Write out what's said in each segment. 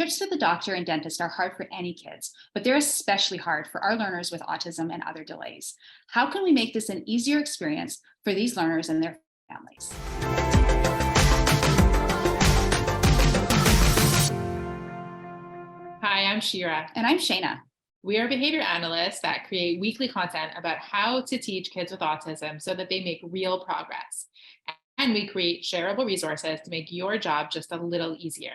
Trips to the doctor and dentist are hard for any kids, but they're especially hard for our learners with autism and other delays. How can we make this an easier experience for these learners and their families? Hi, I'm Shira. And I'm Shayna. We are behavior analysts that create weekly content about how to teach kids with autism so that they make real progress. And we create shareable resources to make your job just a little easier.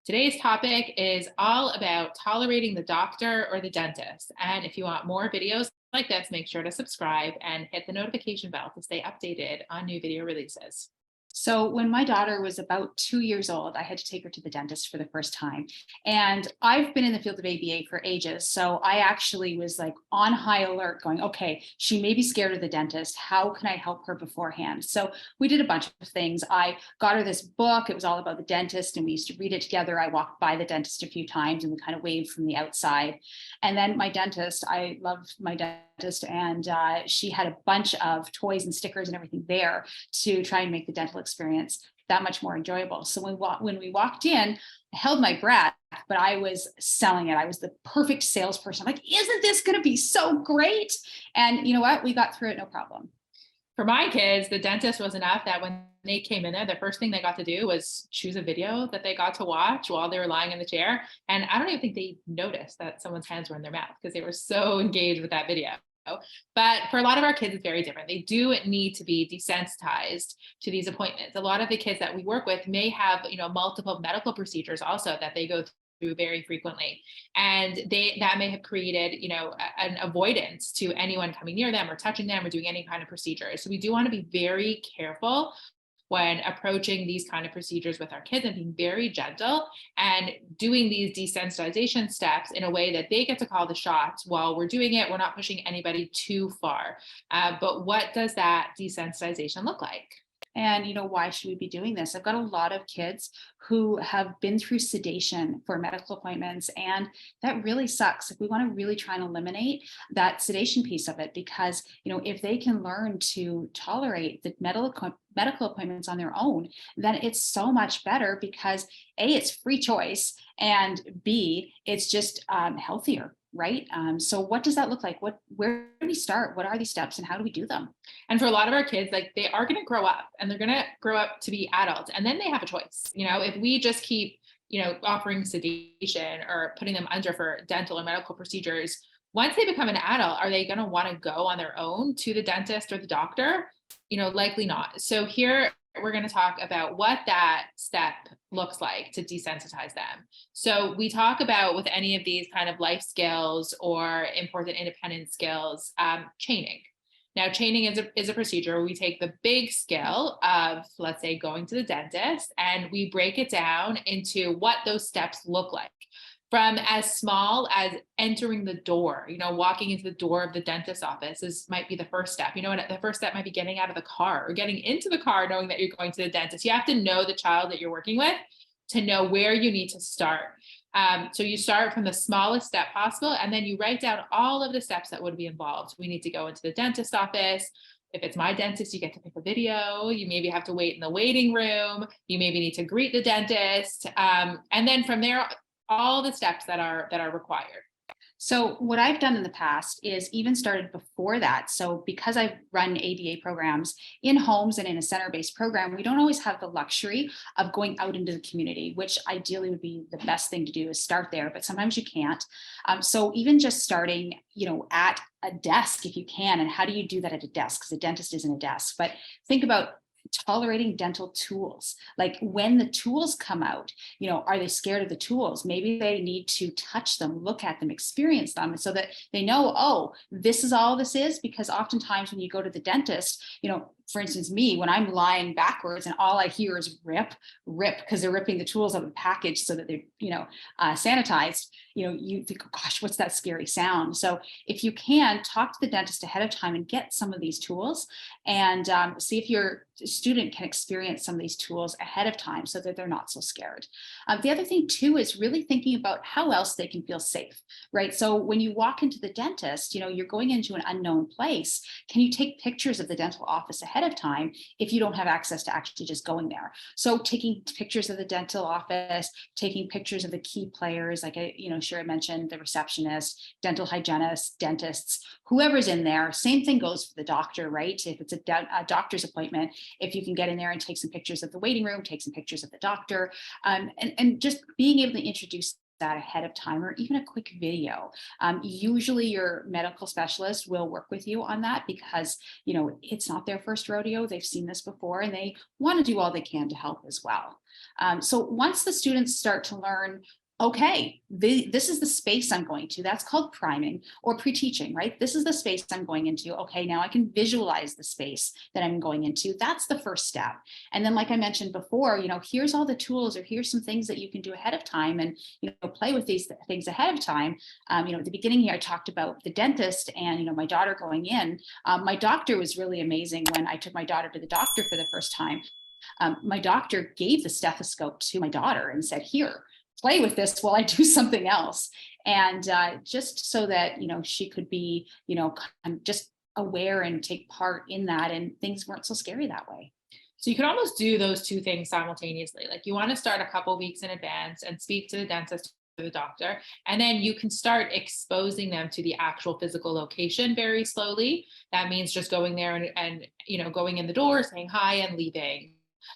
Today's topic is all about tolerating the doctor or the dentist. And if you want more videos like this, make sure to subscribe and hit the notification bell to stay updated on new video releases. So, when my daughter was about 2 years old, I had to take her to the dentist for the first time. And I've been in the field of ABA for ages. So, I actually was like on high alert going, okay, she may be scared of the dentist. How can I help her beforehand? So, we did a bunch of things. I got her this book. It was all about the dentist, and we used to read it together. I walked by the dentist a few times and we kind of waved from the outside. And then my dentist, I loved my dentist, and she had a bunch of toys and stickers and everything there to try and make the dental experience that much more enjoyable. So when we walked in, I held my breath, but I was selling it. I was the perfect salesperson. I'm like, isn't this going to be so great? And you know what? We got through it, no problem. For my kids, the dentist was enough that when they came in there, the first thing they got to do was choose a video that they got to watch while they were lying in the chair. And I don't even think they noticed that someone's hands were in their mouth because they were so engaged with that video. But for a lot of our kids, it's very different. They do need to be desensitized to these appointments. A lot of the kids that we work with may have, multiple medical procedures also that they go through very frequently. And that may have created, an avoidance to anyone coming near them or touching them or doing any kind of procedure. So we do want to be very careful when approaching these kind of procedures with our kids and being very gentle and doing these desensitization steps in a way that they get to call the shots while we're doing it. We're not pushing anybody too far. But what does that desensitization look like? And, why should we be doing this? I've got a lot of kids who have been through sedation for medical appointments, and that really sucks. We want to really try and eliminate that sedation piece of it because, if they can learn to tolerate the medical appointments on their own, then it's so much better because A, it's free choice, and B, it's just healthier. Right. So what does that look like? Where do we start? What are these steps and how do we do them? And for a lot of our kids, like they are going to grow up and they're going to grow up to be adults and then they have a choice. If we just keep, offering sedation or putting them under for dental or medical procedures, once they become an adult, are they going to want to go on their own to the dentist or the doctor? Likely not. So here we're going to talk about what that step looks like to desensitize them. So we talk about with any of these kind of life skills or important independent skills, chaining. Now, chaining is a procedure where we take the big skill of, let's say, going to the dentist, and we break it down into what those steps look like. From as small as entering the door, walking into the door of the dentist's office might be the first step. And the first step might be getting out of the car or getting into the car, knowing that you're going to the dentist. You have to know the child that you're working with to know where you need to start. So you start from the smallest step possible, and then you write down all of the steps that would be involved. We need to go into the dentist's office. If it's my dentist, you get to pick a video. You maybe have to wait in the waiting room. You maybe need to greet the dentist. And then from there, all the steps that are required. So what I've done in the past is even started before that. So because I've run ABA programs in homes and in a center-based program, we don't always have the luxury of going out into the community, which ideally would be the best thing to do is start there, but sometimes you can't. So even just starting, at a desk if you can, and how do you do that at a desk? Because a dentist isn't a desk, but think about tolerating dental tools. Like when the tools come out, are they scared of the tools? Maybe they need to touch them, look at them, experience them so that they know, oh, this is all this is. Because oftentimes when you go to the dentist, for instance, me, when I'm lying backwards and all I hear is rip, because they're ripping the tools out of the package so that they're, sanitized, you think, oh, gosh, what's that scary sound? So if you can talk to the dentist ahead of time and get some of these tools and see if your student can experience some of these tools ahead of time so that they're not so scared. The other thing too is really thinking about how else they can feel safe, right? So when you walk into the dentist, you're going into an unknown place. Can you take pictures of the dental office ahead of time if you don't have access to actually just going there? So taking pictures of the dental office, taking pictures of the key players, like Shira mentioned, the receptionist, dental hygienists, dentists, whoever's in there. Same thing goes for the doctor, right? If it's a doctor's appointment, if you can get in there and take some pictures of the waiting room, take some pictures of the doctor, and just being able to introduce that ahead of time, or even a quick video. Usually your medical specialist will work with you on that because, it's not their first rodeo. They've seen this before and they want to do all they can to help as well. So once the students start to learn, okay, this is the space I'm going to, that's called priming or pre-teaching, right? This is the space I'm going into. Okay, now I can visualize the space that I'm going into. That's the first step. And then, like I mentioned before, here's all the tools, or here's some things that you can do ahead of time, and play with these things ahead of time. At the beginning here, I talked about the dentist and my daughter going in. My doctor was really amazing. When I took my daughter to the doctor for the first time, my doctor gave the stethoscope to my daughter and said, "Here, play with this while I do something else." And just so that, she could be, just aware and take part in that, and things weren't so scary that way. So you can almost do those two things simultaneously. Like, you want to start a couple weeks in advance and speak to the dentist or the doctor, and then you can start exposing them to the actual physical location very slowly. That means just going there and going in the door, saying hi, and leaving.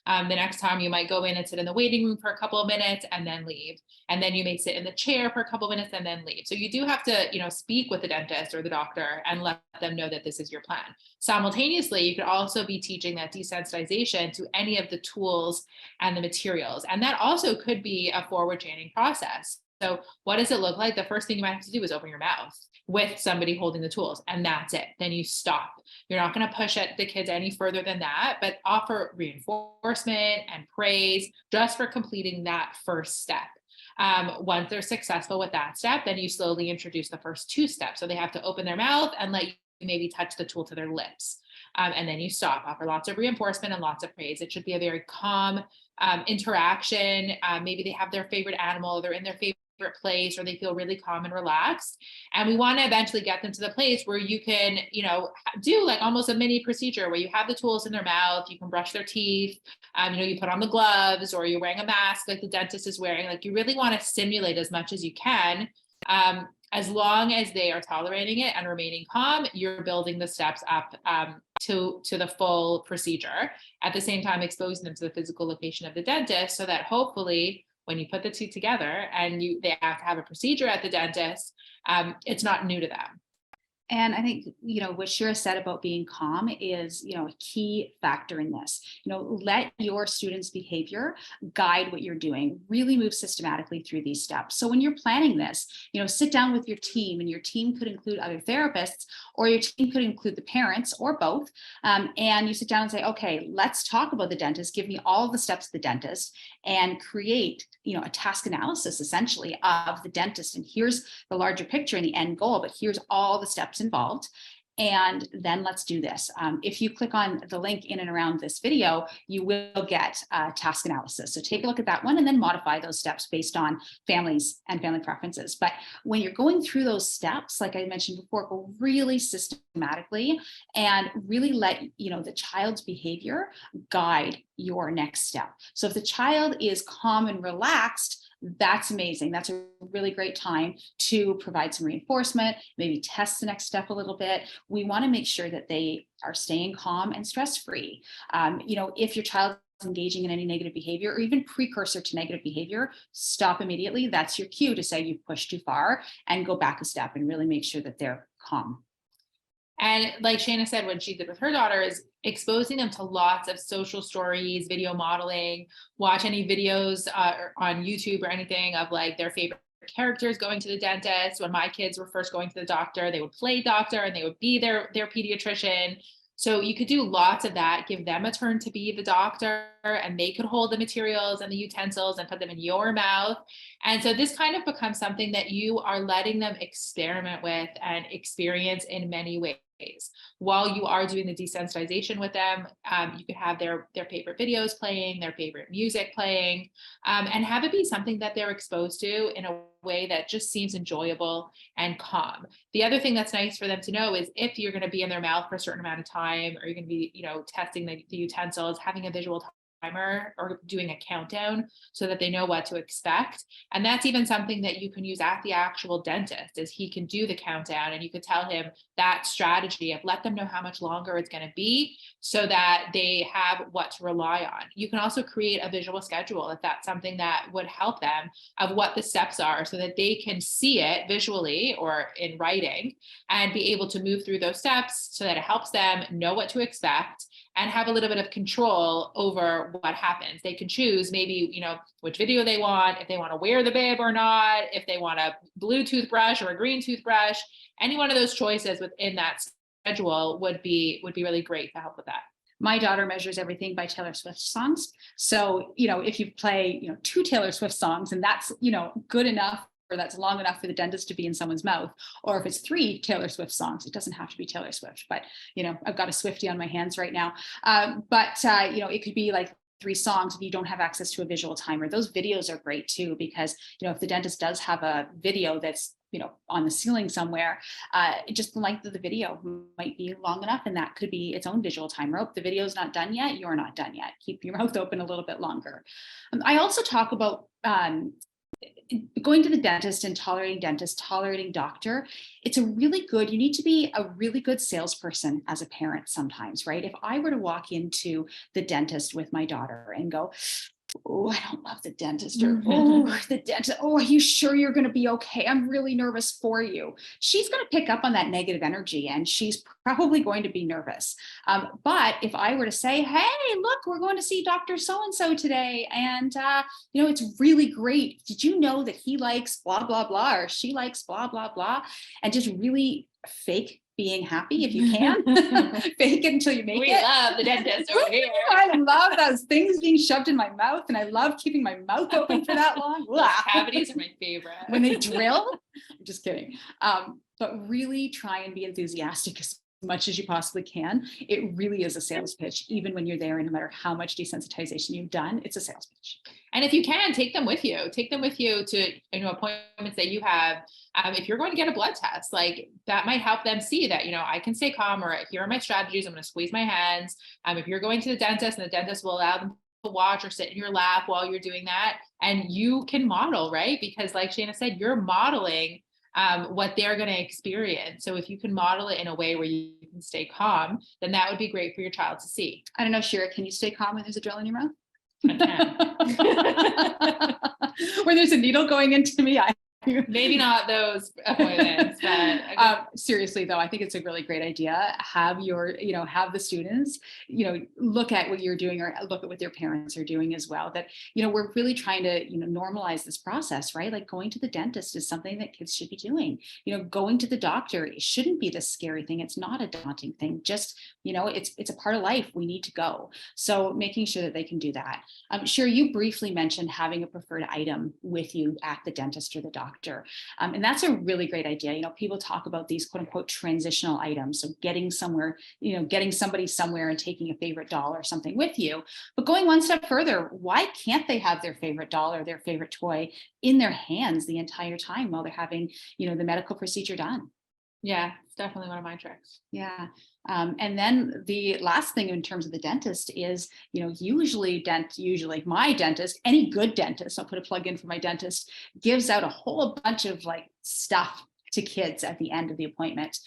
The next time you might go in and sit in the waiting room for a couple of minutes and then leave. And then you may sit in the chair for a couple of minutes and then leave. So you do have to, speak with the dentist or the doctor and let them know that this is your plan. Simultaneously, you could also be teaching that desensitization to any of the tools and the materials. And that also could be a forward chaining process. So what does it look like? The first thing you might have to do is open your mouth with somebody holding the tools, and that's it. Then you stop. You're not going to push at the kids any further than that, but offer reinforcement and praise just for completing that first step. Once they're successful with that step, then you slowly introduce the first two steps. So they have to open their mouth and let you maybe touch the tool to their lips. And then you stop, offer lots of reinforcement and lots of praise. It should be a very calm interaction. Maybe they have their favorite animal, they're in their favorite place, or they feel really calm and relaxed. And we want to eventually get them to the place where you can, do like almost a mini procedure where you have the tools in their mouth, you can brush their teeth, you put on the gloves, or you're wearing a mask like the dentist is wearing. Like, you really want to simulate as much as you can. As long as they are tolerating it and remaining calm, you're building the steps up to the full procedure. At the same time, exposing them to the physical location of the dentist, so that hopefully when you put the two together and they have to have a procedure at the dentist, it's not new to them. And I think, what Shira said about being calm is, a key factor in this. Let your students' behavior guide what you're doing. Really move systematically through these steps. So when you're planning this, sit down with your team, and your team could include other therapists, or your team could include the parents, or both. And you sit down and say, okay, let's talk about the dentist. Give me all the steps of the dentist, and create, a task analysis essentially of the dentist. And here's the larger picture and the end goal, but here's all the steps involved. And then let's do this. If you click on the link in and around this video, you will get task analysis. So take a look at that one, and then modify those steps based on families and family preferences. But when you're going through those steps, like I mentioned before, go really systematically, and really let the child's behavior guide your next step. So if the child is calm and relaxed, that's amazing. That's a really great time to provide some reinforcement, maybe test the next step a little bit. We want to make sure that they are staying calm and stress-free. If your child is engaging in any negative behavior, or even precursor to negative behavior, stop immediately. That's your cue to say you've pushed too far, and go back a step and really make sure that they're calm. And like Shana said, what she did with her daughter is exposing them to lots of social stories, video modeling, watch any videos on YouTube or anything of like their favorite characters going to the dentist. When my kids were first going to the doctor, they would play doctor and they would be their pediatrician. So you could do lots of that, give them a turn to be the doctor, and they could hold the materials and the utensils and put them in your mouth. And so this kind of becomes something that you are letting them experiment with and experience in many ways. While you are doing the desensitization with them, you could have their favorite videos playing, their favorite music playing, and have it be something that they're exposed to in a way that just seems enjoyable and calm. The other thing that's nice for them to know is if you're going to be in their mouth for a certain amount of time, or you're going to be, testing the utensils, having a visual timer or doing a countdown so that they know what to expect. And that's even something that you can use at the actual dentist, is he can do the countdown, and you could tell him that strategy of let them know how much longer it's going to be so that they have what to rely on. You can also create a visual schedule if that's something that would help them, of what the steps are so that they can see it visually or in writing and be able to move through those steps so that it helps them know what to expect and have a little bit of control over what happens. They can choose maybe, which video they want, if they want to wear the bib or not, if they want a blue toothbrush or a green toothbrush. Any one of those choices within that schedule would be really great to help with that. My daughter measures everything by Taylor Swift songs. So, if you play, 2 Taylor Swift songs and that's, good enough, or that's long enough for the dentist to be in someone's mouth, or if it's 3 Taylor Swift songs, it doesn't have to be Taylor Swift, but, I've got a Swiftie on my hands right now. It could be like 3 songs if you don't have access to a visual timer. Those videos are great too, because, if the dentist does have a video that's, on the ceiling somewhere, just the length of the video might be long enough, and that could be its own visual timer. Oh, the video's not done yet, you're not done yet. Keep your mouth open a little bit longer. I also talk about going to the dentist and tolerating doctor. It's you need to be a really good salesperson as a parent sometimes, right? If I were to walk into the dentist with my daughter and go, oh, I don't love the dentist, or oh, the dentist, oh, are you sure you're going to be okay? I'm really nervous for you. She's going to pick up on that negative energy, and she's probably going to be nervous. But if I were to say, hey, look, we're going to see Dr. So-and-so today, and it's really great. Did you know that he likes blah, blah, blah, or she likes blah, blah, blah, and just really fake being happy if you can. Fake it until you make it. We love the dentist over here. I love those things being shoved in my mouth, and I love keeping my mouth open for that long. Cavities are my favorite. When they drill. I'm just kidding. But really try and be enthusiastic as much as you possibly can. It really is a sales pitch, even when you're there, and no matter how much desensitization you've done, it's a sales pitch. And if you can, take them with you to appointments that you have. If you're going to get a blood test, like that might help them see that, I can stay calm, or here are my strategies. I'm going to squeeze my hands. If you're going to the dentist, and the dentist will allow them to watch or sit in your lap while you're doing that, and you can model, right? Because like Shana said, you're modeling what they're going to experience. So if you can model it in a way where you can stay calm, then that would be great for your child to see. I don't know, Shira, can you stay calm when there's a drill in your mouth? I can. When there's a needle going into me, maybe not those appointments, but seriously though, I think it's a really great idea. Have have the students, look at what you're doing, or look at what their parents are doing as well. That, we're really trying to, normalize this process, right? Like going to the dentist is something that kids should be doing. Going to the doctor, it shouldn't be this scary thing. It's not a daunting thing. Just, it's a part of life. We need to go. So making sure that they can do that. Sure, you briefly mentioned having a preferred item with you at the dentist or the doctor. And that's a really great idea. People talk about these quote unquote transitional items. So getting somewhere, getting somebody somewhere and taking a favorite doll or something with you. But going one step further, why can't they have their favorite doll or their favorite toy in their hands the entire time while they're having, the medical procedure done? Yeah, it's definitely one of my tricks. Yeah. And then the last thing in terms of the dentist is, usually my dentist, any good dentist, I'll put a plug in for my dentist, gives out a whole bunch of stuff to kids at the end of the appointment.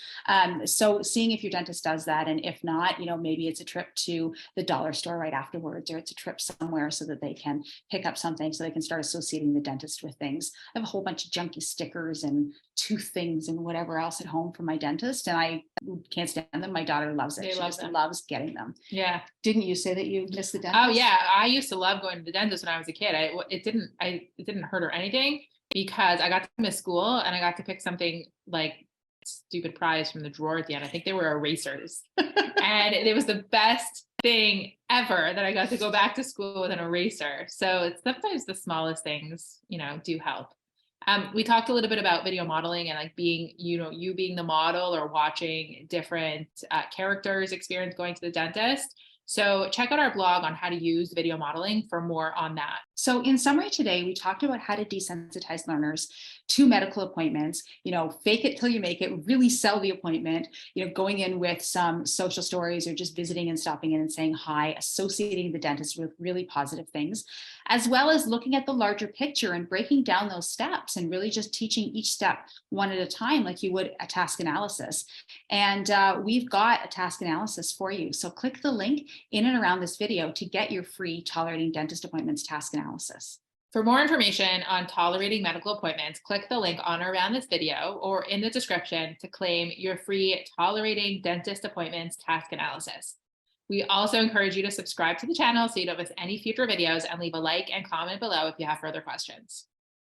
So seeing if your dentist does that, and if not, maybe it's a trip to the dollar store right afterwards, or it's a trip somewhere so that they can pick up something, so they can start associating the dentist with things. I have a whole bunch of junky stickers and tooth things and whatever else at home from my dentist, and I can't stand them. My daughter loves it. She just loves getting them. Yeah. Didn't you say that you missed the dentist? Oh yeah, I used to love going to the dentist when I was a kid. It didn't hurt or anything, because I got to miss school and I got to pick something like stupid prize from the drawer at the end. I think they were erasers. And it was the best thing ever that I got to go back to school with an eraser. So it's sometimes the smallest things, do help. We talked a little bit about video modeling and like being, you being the model or watching different characters experience going to the dentist. So check out our blog on how to use video modeling for more on that. So in summary today, we talked about how to desensitize learners to medical appointments, fake it till you make it, really sell the appointment, going in with some social stories or just visiting and stopping in and saying hi, associating the dentist with really positive things, as well as looking at the larger picture and breaking down those steps and really just teaching each step one at a time, like you would a task analysis. And we've got a task analysis for you. So click the link in and around this video to get your free Tolerating Dentist Appointments task analysis. For more information on tolerating medical appointments, click the link on or around this video or in the description to claim your free Tolerating Dentist Appointments task analysis. We also encourage you to subscribe to the channel so you don't miss any future videos, and leave a like and comment below if you have further questions.